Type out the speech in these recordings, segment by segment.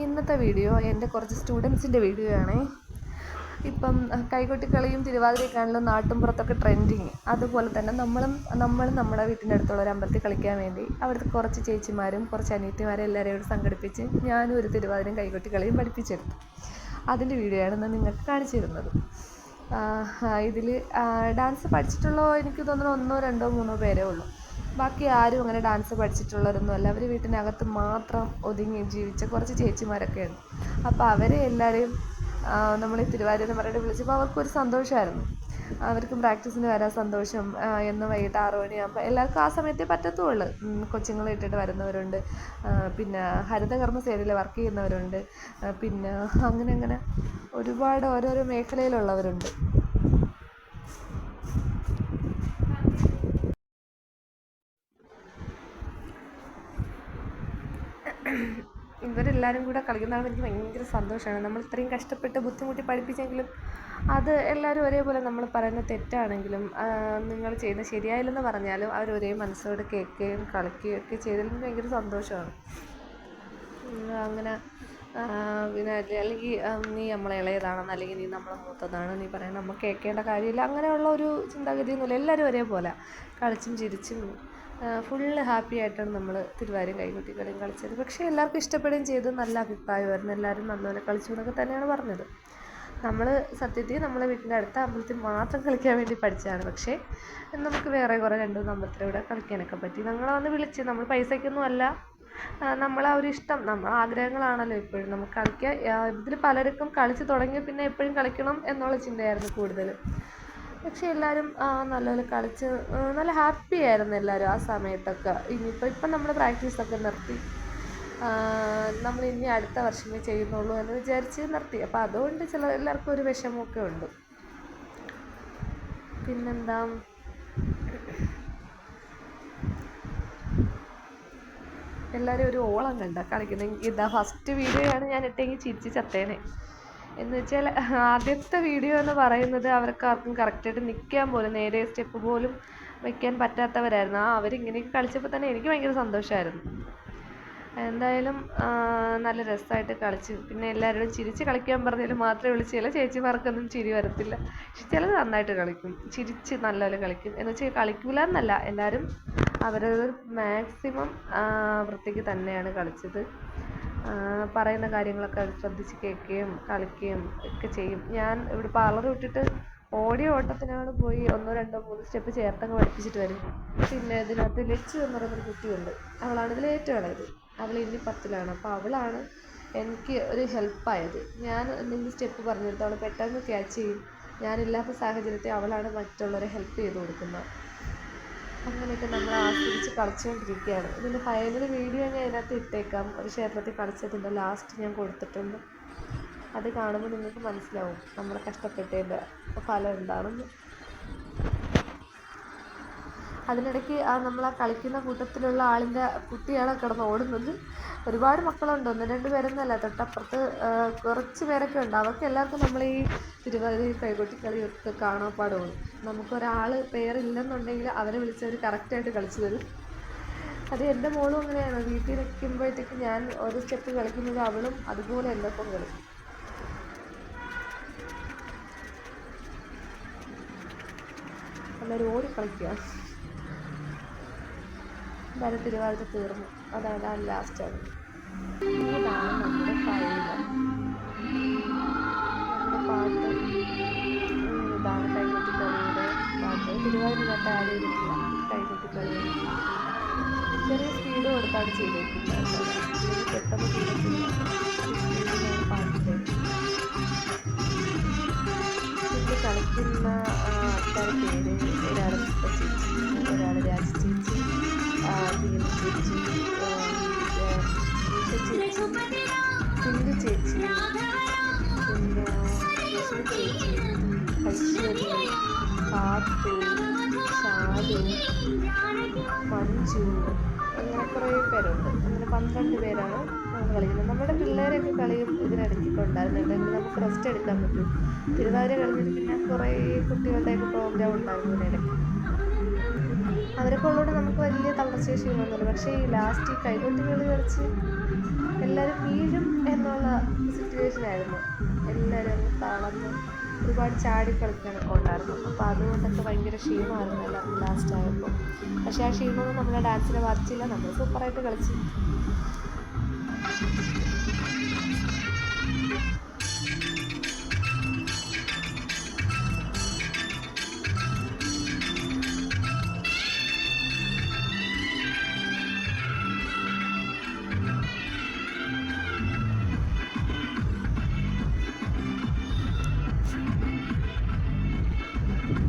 ഇന്നത്തെ വീഡിയോ എൻ്റെ കുറച്ച് സ്റ്റുഡൻസിൻ്റെ വീഡിയോ ആണേ. ഇപ്പം കൈകൊട്ടിക്കളിയും തിരുവാതിരയൊക്കെയാണല്ലോ നാട്ടുമ്പുറത്തൊക്കെ ട്രെൻഡിങ്. അതുപോലെ തന്നെ നമ്മൾ നമ്മുടെ വീട്ടിൻ്റെ അടുത്തുള്ള ഒരു അമ്പലത്തിൽ കളിക്കാൻ വേണ്ടി അവിടുത്തെ കുറച്ച് ചേച്ചിമാരും കുറച്ച് അനിയത്തിമാരും എല്ലാവരെയും കൂടി സംഘടിപ്പിച്ച് ഞാനും ഒരു തിരുവാതിരയും കൈകൊട്ടിക്കളിയും പഠിപ്പിച്ചെടുത്തു. അതിൻ്റെ വീഡിയോ ആണ് ഞാൻ നിങ്ങൾക്ക് കാണിച്ചു തരുന്നത്. ഇതിൽ ഡാൻസ് പഠിച്ചിട്ടുള്ളോ എനിക്ക് തോന്നുന്നു 1, 2, 3 പേരേ ഉള്ളൂ. ബാക്കി ആരും അങ്ങനെ ഡാൻസ് പഠിച്ചിട്ടുള്ളവരൊന്നുമല്ല. അവർ വീട്ടിനകത്ത് മാത്രം ഒതുങ്ങി ജീവിച്ച കുറച്ച് ചേച്ചിമാരൊക്കെയുണ്ട്. അപ്പോൾ അവരെ എല്ലാവരെയും നമ്മൾ ഈ തിരുവാതിര എന്ന് പറഞ്ഞിട്ട് വിളിച്ചപ്പോൾ അവർക്കൊരു സന്തോഷമായിരുന്നു. അവർക്കും പ്രാക്ടീസിന് വരാൻ സന്തോഷം. എന്ന് വൈകിട്ട് 6 മണിയാകുമ്പോൾ എല്ലാവർക്കും ആ സമയത്തേ പറ്റത്തുള്ളൂ. കൊച്ചുങ്ങളെ ഇട്ടിട്ട് വരുന്നവരുണ്ട്, പിന്നെ ഹരിതകർമ്മ സേനയിൽ വർക്ക് ചെയ്യുന്നവരുണ്ട്, പിന്നെ അങ്ങനെ ഒരുപാട് ഓരോരോ മേഖലയിലുള്ളവരുണ്ട്. ഇവരെല്ലാവരും കൂടെ കളിക്കുന്നതാണ് എനിക്ക് ഭയങ്കര സന്തോഷമാണ്. നമ്മൾ ഇത്രയും കഷ്ടപ്പെട്ട് ബുദ്ധിമുട്ടി പഠിപ്പിച്ചെങ്കിലും അത് എല്ലാവരും ഒരേപോലെ നമ്മൾ പറയുന്നത് തെറ്റാണെങ്കിലും നിങ്ങൾ ചെയ്യുന്നത് ശരിയായില്ലെന്ന് പറഞ്ഞാലും അവർ ഒരേ മനസ്സോട് കേൾക്കുകയും കളിക്കുകയും ഒക്കെ ചെയ്തതിൽ ഭയങ്കര സന്തോഷമാണ്. അങ്ങനെ പിന്നെ അല്ലെങ്കിൽ നീ നമ്മളെ ഇളയതാണെന്ന്, അല്ലെങ്കിൽ നീ നമ്മളെ മൂത്തതാണ്, നീ പറയണം നമ്മൾ കേൾക്കേണ്ട കാര്യമില്ല, അങ്ങനെയുള്ള ഒരു ചിന്താഗതിയൊന്നുമില്ല. എല്ലാവരും ഒരേപോലെ കളിച്ചും ചിരിച്ചും ഫുള്ള് ഹാപ്പി ആയിട്ടാണ് നമ്മൾ തിരുവാതിരയും കൈകൊട്ടിക്കളിയും കളിച്ചത്. പക്ഷേ എല്ലാവർക്കും ഇഷ്ടപ്പെടുകയും ചെയ്തു. നല്ല അഭിപ്രായമായിരുന്നു. എല്ലാവരും നല്ലപോലെ കളിച്ചു എന്നൊക്കെ തന്നെയാണ് പറഞ്ഞത്. നമ്മൾ സത്യത്തിൽ നമ്മളെ വീട്ടിൻ്റെ അടുത്ത അമ്പലത്തിൽ മാത്രം കളിക്കാൻ വേണ്ടി പഠിച്ചതാണ്. പക്ഷേ നമുക്ക് വേറെ കുറേ 2-3 അമ്പലത്തിലൂടെ കളിക്കാനൊക്കെ പറ്റി. ഞങ്ങളെ വന്ന് വിളിച്ച്, നമ്മൾ പൈസയ്ക്കൊന്നും അല്ല, നമ്മളെ ഒരു ഇഷ്ടം, നമ്മളെ ആഗ്രഹങ്ങളാണല്ലോ എപ്പോഴും നമുക്ക് കളിക്കാൻ. ഇതിൽ പലർക്കും കളിച്ച് തുടങ്ങിയ പിന്നെ എപ്പോഴും കളിക്കണം എന്നുള്ള ചിന്തയായിരുന്നു കൂടുതൽ. പക്ഷേ എല്ലാവരും നല്ലപോലെ കളിച്ച് നല്ല ഹാപ്പി ആയിരുന്നു എല്ലാവരും ആ സമയത്തൊക്കെ. ഇപ്പം നമ്മൾ പ്രാക്ടീസൊക്കെ നിർത്തി. നമ്മൾ ഇനി അടുത്ത വർഷമേ ചെയ്യുന്നുള്ളൂ എന്ന് വിചാരിച്ച് നിർത്തി. അപ്പോൾ അതുകൊണ്ട് എല്ലാവർക്കും ഒരു വിഷമമൊക്കെ ഉണ്ട്. പിന്നെന്താ, എല്ലാവരും ഒരു ഓളം കണ്ട കളിക്കുന്നെങ്കിൽ ഇതാ ഫസ്റ്റ് വീഡിയോ ആണ് ഞാൻ ഇട്ടെങ്കിൽ ചിരിച്ച് ചത്തേനെ. എന്ന് വെച്ചാൽ ആദ്യത്തെ വീഡിയോ എന്ന് പറയുന്നത് അവർക്കാർക്കും കറക്റ്റായിട്ട് നിൽക്കാൻ പോലും, നേരെ സ്റ്റെപ്പ് പോലും വയ്ക്കാൻ പറ്റാത്തവരായിരുന്നു. അവരിങ്ങനെയൊക്കെ കളിച്ചപ്പോൾ തന്നെ എനിക്ക് ഭയങ്കര സന്തോഷമായിരുന്നു. എന്തായാലും നല്ല രസമായിട്ട് കളിച്ചു. പിന്നെ എല്ലാവരോടും ചിരിച്ച് കളിക്കാൻ പറഞ്ഞാൽ മാത്രമേ വിളിച്ച്. ചില ചേച്ചിമാർക്കൊന്നും ചിരി വരത്തില്ല, പക്ഷെ ചിലത് നന്നായിട്ട് കളിക്കും, ചിരിച്ച് നല്ലപോലെ കളിക്കും. എന്ന് വെച്ചാൽ കളിക്കില്ല എന്നല്ല, എല്ലാവരും അവരവർ മാക്സിമം വൃത്തിക്ക് തന്നെയാണ് കളിച്ചത്. പറയുന്ന കാര്യങ്ങളൊക്കെ ശ്രദ്ധിച്ച് കേൾക്കുകയും കളിക്കുകയും ഒക്കെ ചെയ്യും. ഞാൻ ഇവിടെ പാർലർ വിട്ടിട്ട് ഓടിയ ഓട്ടത്തിനാണ് പോയി 1, 2, 3 സ്റ്റെപ്പ് ചേർത്തങ്ങ് പഠിപ്പിച്ചിട്ട് വരും. പിന്നെ ഇതിനകത്ത് ലച്ചു എന്ന് പറയുന്നൊരു കുട്ടിയുണ്ട്, അവളാണ് ഇതിൽ ഏറ്റവും ഇളയത്. അവൾ ഇനി 10ലാണ്. അപ്പോൾ അവളാണ് എനിക്ക് ഒരു ഹെൽപ്പായത്. ഞാൻ എന്തെങ്കിലും സ്റ്റെപ്പ് പറഞ്ഞു കൊടുത്ത് അവൾ പെട്ടെന്ന് ക്യാച്ച് ചെയ്യും. ഞാനില്ലാത്ത സാഹചര്യത്തിൽ അവളാണ് മറ്റുള്ളവരെ ഹെൽപ്പ് ചെയ്ത് കൊടുക്കുന്നത്. അങ്ങനെയൊക്കെ നമ്മൾ ആസ്വദിച്ച് കളിച്ചുകൊണ്ടിരിക്കുകയാണ്. ഇതിൻ്റെ ഫൈനൽ വീഡിയോ ഞാൻ അതിനകത്ത് ഇട്ടേക്കാം. ഒരു ക്ഷേത്രത്തിൽ കളിച്ചതിൻ്റെ ലാസ്റ്റ് ഞാൻ കൊടുത്തിട്ടുണ്ട്. അത് കാണുമ്പോൾ നിങ്ങൾക്ക് മനസ്സിലാവും നമ്മൾ കഷ്ടപ്പെട്ടതിൻ്റെ ഫലം എന്താണെന്ന്. അതിനിടയ്ക്ക് നമ്മൾ ആ കളിക്കുന്ന കൂട്ടത്തിലുള്ള ആളിൻ്റെ കുട്ടിയാണ് കിടന്ന് ഓടുന്നത്. ഒരുപാട് മക്കളുണ്ട്, 1, 2 പേരൊന്നുമല്ല, തൊട്ടപ്പുറത്ത് കുറച്ച് പേരൊക്കെ ഉണ്ട്. അവർക്ക് എല്ലാവർക്കും നമ്മൾ ഈ തിരുവാതിര കൈകൊട്ടിക്കളിയൊക്കെ കാണാപ്പാടുമാണ്. നമുക്കൊരാൾ പേരില്ലെന്നുണ്ടെങ്കിൽ അവരെ വിളിച്ചവർ കറക്റ്റായിട്ട് കളിച്ചു തരും. അത് എൻ്റെ മോളും അങ്ങനെയാണ്. വീട്ടിൽ നിൽക്കുമ്പോഴത്തേക്ക് ഞാൻ ഒരു സ്റ്റെപ്പ് കളിക്കുന്നത് അവളും അതുപോലെ എൻ്റെ ഒപ്പം കളിക്കും. എല്ലാവരും ഓടിക്കളിക്കുക. എന്തായാലും തിരുവാതിര തീർന്നു. അതാണ് ലാസ്റ്റാണ്. ഇതാണ് നമ്മുടെ ഫൈനൽ. നമ്മുടെ പാട്ട് ഇതാണ് കൈകൊട്ടിക്കളിയുടെ പാട്ട്. തിരുവാതിരക്കകത്ത് ആഡ് ചെയ്തിട്ടില്ല കൈകൊട്ടിക്കളിയാണ്. ചെറിയ സ്പീഡ് കൊടുത്താണ് ചെയ്തേക്കുന്നത്. പെട്ടെന്ന് തീരത്തില്ല, സ്പീഡിലാണ് പാട്ടിൻ്റെ. ഇതിൽ കളിക്കുന്ന ആൾക്കാരുടെ പേര്, ഒരാൾ പുഷ്പ ചേച്ചി, ഒരാൾ രാജ ചേച്ചി, ദീന ചേച്ചി, ചേച്ചി, സിന്ധു ചേച്ചി, പിന്നെ ചേച്ചി, ഐശ്വര്യ, പാത്തു, ഷാരു, മഞ്ജു, അങ്ങനെ കുറേ പേരുണ്ട്. അങ്ങനെ 12 പേരാണ് നമ്മൾ കളിക്കുന്നത്. നമ്മുടെ പിള്ളേരൊക്കെ കളിയും ഇതിനിടയ്ക്കൊക്കെ ഉണ്ടായിരുന്നുണ്ടെങ്കിൽ നമുക്ക് റെസ്റ്റ് എടുക്കാൻ പറ്റും. തിരുവാതിര കളിച്ചിട്ട് പിന്നെ കുറേ കുട്ടികളുടെയൊക്കെ പ്രോഗ്രാം ഉണ്ടായിരുന്നു ഇതിനിടയ്ക്ക്. അവരൊക്കെ ഉള്ളതുകൊണ്ട് നമുക്ക് വലിയ തളർച്ചയോ ക്ഷീണമൊന്നുമില്ല. പക്ഷേ ഈ ലാസ്റ്റ് ഈ കൈകൊട്ടി കളി കളിച്ച് എല്ലാവരും വീഴും എന്നുള്ള സിറ്റുവേഷനായിരുന്നു. എല്ലാവരും അങ്ങ് തളർന്ന് ഒരുപാട് ചാടി കളിക്കാനൊക്കെ ഉണ്ടായിരുന്നു. അപ്പോൾ അതുകൊണ്ടൊക്കെ ഭയങ്കര ക്ഷീണമായിരുന്നു എല്ലാവർക്കും ലാസ്റ്റ് ആയപ്പോൾ. പക്ഷേ ആ ക്ഷീണമൊന്നും നമ്മുടെ ഡാൻസിനെ ബാധിച്ചില്ല. നമ്മൾ സൂപ്പറായിട്ട് കളിച്ചു.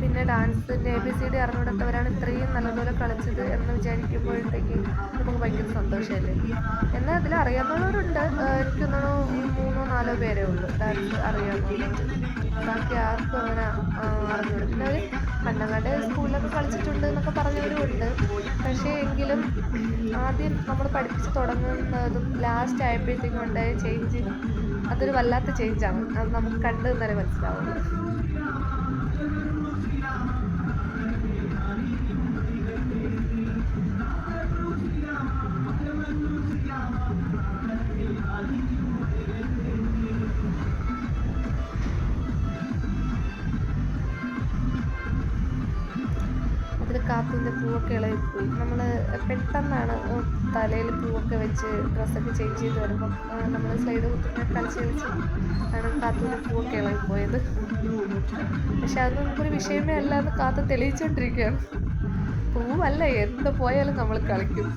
പിന്നെ ഡാൻസിൻ്റെ ABCD അറിഞ്ഞുകൂടാത്തവരാണ് ഇത്രയും നല്ലപോലെ കളിച്ചത് എന്ന് വിചാരിക്കുമ്പോഴത്തേക്ക് നമുക്ക് ഭയങ്കര സന്തോഷമല്ലേ. എന്നാൽ അതിൽ അറിയാവുന്നവരുണ്ട്. എനിക്ക് തോന്നുന്നു 3-4 പേരേ ഉള്ളൂ ഡാൻസ് അറിയാവുന്നവർ. ബാക്കി ആർക്കും അങ്ങനെ അറിഞ്ഞൂടും. പിന്നെ അവർ പണ്ടങ്ങാണ്ട് സ്കൂളിലൊക്കെ കളിച്ചിട്ടുണ്ട് എന്നൊക്കെ പറഞ്ഞവരും ഉണ്ട്. പക്ഷേ എങ്കിലും ആദ്യം നമ്മൾ പഠിപ്പിച്ച് തുടങ്ങുന്നതും ലാസ്റ്റ് ആയപ്പോഴത്തേക്കും ഉണ്ടായ ചേഞ്ച് അതൊരു വല്ലാത്ത ചേഞ്ചാണ്. അത് നമുക്ക് കണ്ടു നിന്നാലേ മനസ്സിലാവുള്ളൂ. അതിൽ കാത്തുൻ്റെ പൂവൊക്കെ ഇളകിപ്പോയി. നമ്മൾ പെട്ടെന്നാണ് തലയിൽ പൂവൊക്കെ വെച്ച് ഡ്രസ്സൊക്കെ ചേഞ്ച് ചെയ്ത് വരുമ്പം നമ്മൾ സ്ലൈഡ് കുത്തുന്ന കളിച്ച് ആണ് കാത്തുൻ്റെ പൂവൊക്കെ ഇളകിപ്പോയത്. പക്ഷെ അത് നമുക്കൊരു വിഷയമേ അല്ല എന്ന് കാത്ത് തെളിയിച്ചുകൊണ്ടിരിക്കുകയാണ്. പൂവല്ല, എന്ത് പോയാലും നമ്മൾ കളിക്കും.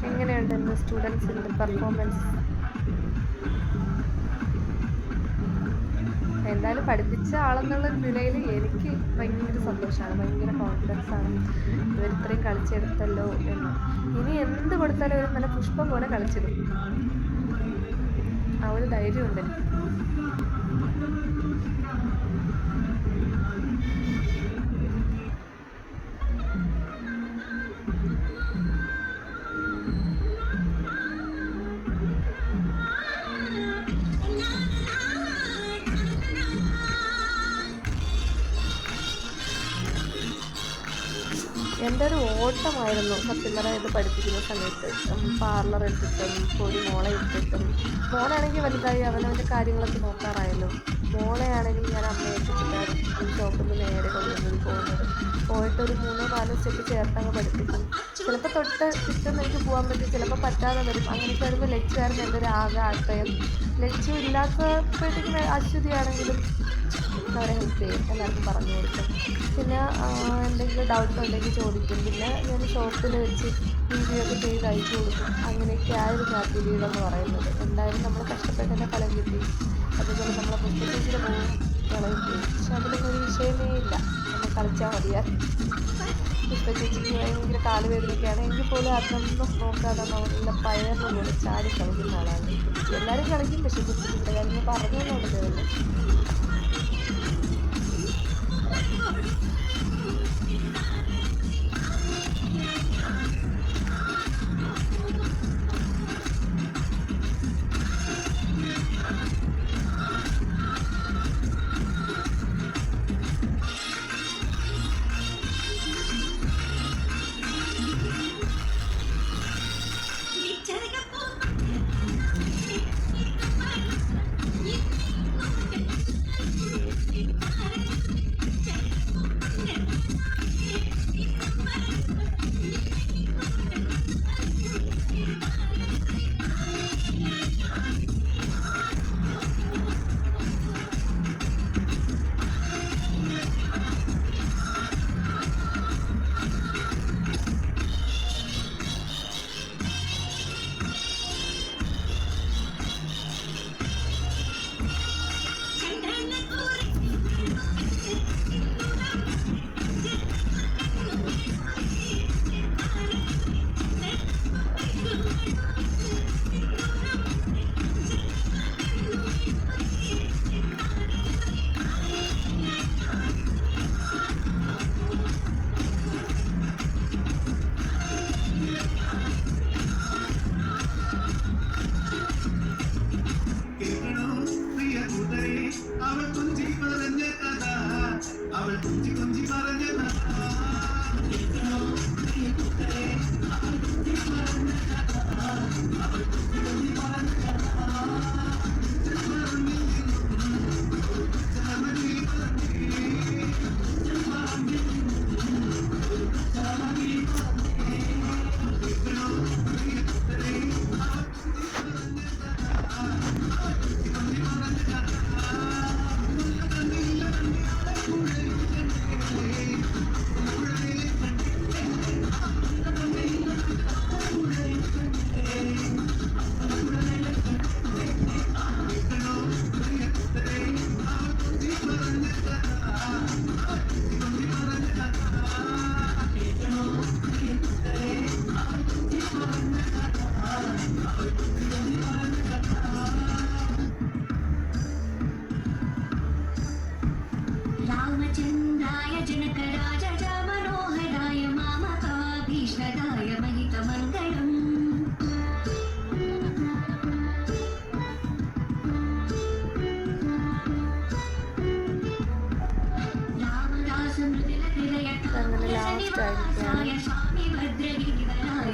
എങ്ങനെയുണ്ട് എൻ്റെ സ്റ്റുഡൻസിൻ്റെ പെർഫോമൻസ്? എന്തായാലും പഠിപ്പിച്ച ആളെന്നുള്ള നിലയിൽ എനിക്ക് ഭയങ്കര സന്തോഷമാണ്, ഭയങ്കര കോൺഫിഡൻസാണ്. ഇവർ ഇത്രയും കളിച്ചെടുത്തല്ലോ എന്ന്. ഇനി എന്ത് കൊടുത്താലും ഒരു നല്ല പുഷ്പം പോലെ കളിച്ചിടും. ആ ഒരു ധൈര്യമുണ്ട് എനിക്ക്. എൻ്റെ ഒരു ഓട്ടമായിരുന്നു സത്യം പറഞ്ഞാൽ ഇത് പഠിപ്പിക്കുന്ന സമയത്ത്. പാർലർ എടുത്തിട്ടും പൊടി മോളെ ഇട്ടിട്ടും. മോളാണെങ്കിൽ വലുതായി അവനവൻ്റെ കാര്യങ്ങളൊക്കെ നോക്കാറായല്ലോ. മോളെയാണെങ്കിൽ ഞാൻ അമ്മയെ ഏൽപ്പിച്ചിട്ടായിരുന്നു ഷോപ്പിൽ നിന്ന് നേരെ കൊണ്ടുവന്നത് പോയിട്ടൊരു 3-4 സ്റ്റെപ്പ് ചേർത്തങ്ങ് പഠിപ്പിക്കും. ചിലപ്പോൾ തൊട്ട് കിട്ടുന്ന എനിക്ക് പോകാൻ പറ്റും, ചിലപ്പോൾ പറ്റാതെ വരും. അങ്ങനെയൊക്കെ വരുമ്പോൾ ലച്ചുമായിരുന്നു എൻ്റെ ഒരു ആകെ ആശ്രയം. ലച്ചു ഇല്ലാത്തപ്പോഴത്തേക്കും അശ്വതിയാണെങ്കിലും അവരെ ഹെൽപ്പ് ചെയ്യും, എല്ലാവർക്കും പറഞ്ഞു കൊടുക്കും. പിന്നെ എന്തെങ്കിലും ഡൗട്ട് ഉണ്ടെങ്കിൽ ചോദിക്കും. പിന്നെ ഞാൻ ഷോപ്പിൽ വെച്ച് വീഡിയോ ഒക്കെ ചെയ്ത് അയച്ചു കൊടുക്കും. അങ്ങനെയൊക്കെ ആയിരുന്നു ആ പീരീഡ് എന്ന് പറയുന്നത്. എന്തായാലും നമ്മൾ കഷ്ടപ്പെട്ടതിൻ്റെ ഫലം കിട്ടി. അതുപോലെ നമ്മളെ പുസ്തകത്തിൽ പോകും കളയും പോയി. പക്ഷെ അതിലൊന്നും ഒരു വിഷയമേ ഇല്ല, നമ്മൾ കളിച്ചാൽ മതിയായിരുന്നു. പുഷ്പ ചേച്ചിക്ക് ഭയങ്കര കാലുവേദനയൊക്കെയാണ്. എങ്കിൽ പോലും അതൊന്നും നോക്കാതെ നല്ല പയറിന് പോലെ ചാടി കളിക്കുന്ന ആളാണ്. എല്ലാവരും കളിക്കും, പക്ഷേ പുസ്തകത്തിൻ്റെ കാര്യങ്ങൾ പറഞ്ഞു കൊടുക്കുന്നില്ല.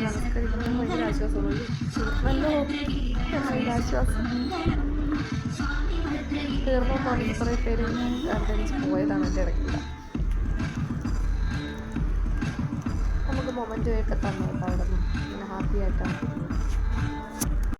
നമസ്കരിക്കുന്നത് ഭയങ്കര ആശ്വാസമാണ്. നല്ല ആശ്വാസം. തീർന്നു തോന്നി കുറേ പേര് ഗാർഡൻസ് പോയതാണ് എൻ്റെ ഇടയ്ക്കില്ല. നമുക്ക് മൊമെൻ്റ് ഒക്കെ തന്നു കേട്ടോ അവിടെ നിന്ന്. ഇങ്ങനെ ഹാപ്പി ആയിട്ടാണ്.